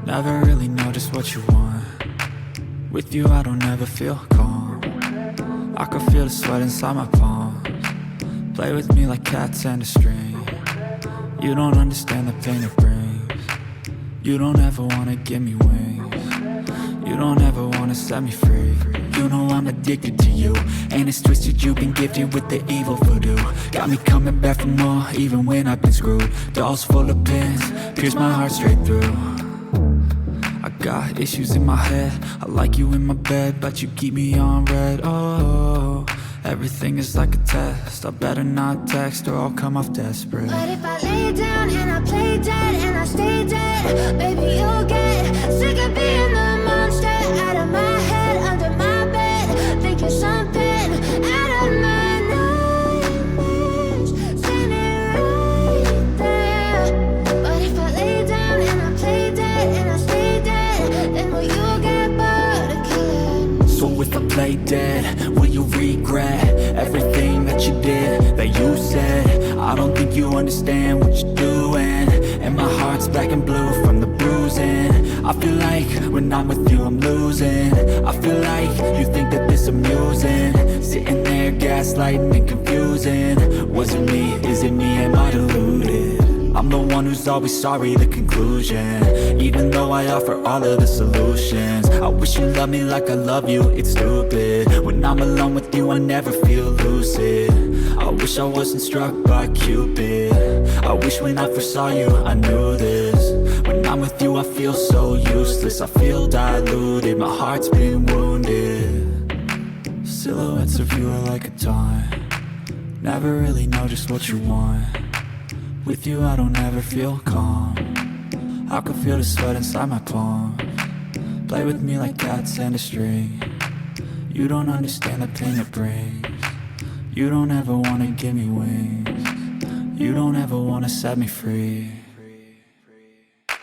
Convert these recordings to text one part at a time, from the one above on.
Never really know just what you want. With you I don't ever feel calm. I can feel the sweat inside my palms. Play with me like cats and a string. You don't understand the pain it brings. You don't ever wanna give me wings. You don't ever wanna set me free. You know I'm addicted to you, and it's twisted, you've been gifted with the evil voodoo. Got me coming back for more, even when I've been screwed. Dolls full of pins, pierce my heart straight through. I got issues in my head, I like you in my bed, but you keep me on red. Oh, everything is like a test, I better not text or I'll come off desperate. But if I lay down and I play dead and I stay dead, baby you'll get sick of being the monster out of my head, under my bed, think you're something out of my nightmares, standing right there. But if I lay down and I play dead and I stay dead, then will you get bored of killing me? So if I play dead, will you regret everything that you did, that you said? I don't think you understand what you're doing, and my heart's black and blue from the bruising. I feel like when I'm with you I'm losing. I feel like you think that this amusing, sitting there gaslighting and confusing. Was it me? Is it me? Am I deluded? I'm the one who's always sorry, the conclusion, even though I offer all of the solutions. I wish you loved me like I love you, it's stupid. When I'm alone with you I never feel lucid. I wish I wasn't struck by Cupid. I wish when I first saw you I knew this. When I'm with you I feel so useless, I feel diluted, my heart's been wounded. Silhouettes of you are like a taunt, never really know just what you want. With you I don't ever feel calm, I can feel the sweat inside my palms. Play with me like cats and a string. You don't understand the pain it brings. You don't ever wanna give me wings. You don't ever wanna set me free.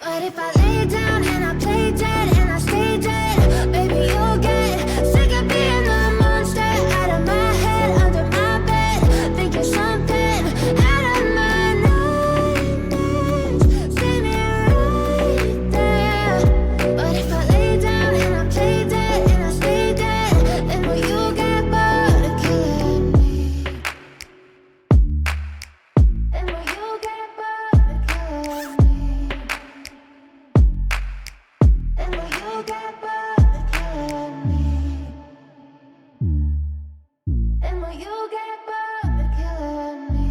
But if I lay down and I play dead and I stay dead, baby you'll get sick of being the monster out of my head, under my bed, think you're something out of my nightmares, standing right there. But if I lay down and I play dead and I stay dead, then will you get bored of killing me? Then will you get bored of killing me? Then will you get bored of killing me? Then will you get bored of killing me?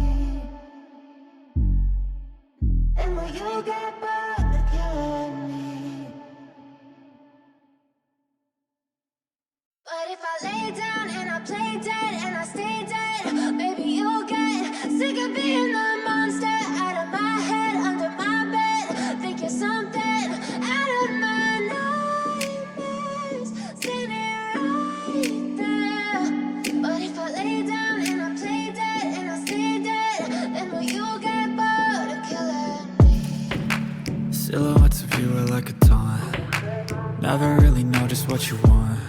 Then will you get bored of killing me? But if I lay down and I play dead and I stay dead, baby you'll get sick of being the monster out of my head, under my bed, think you're something out of my nightmares, standing right there. But if I lay down and I play dead and I stay dead, then will you get bored of killing me? Silhouettes of you are like a taunt, never really know just what you want.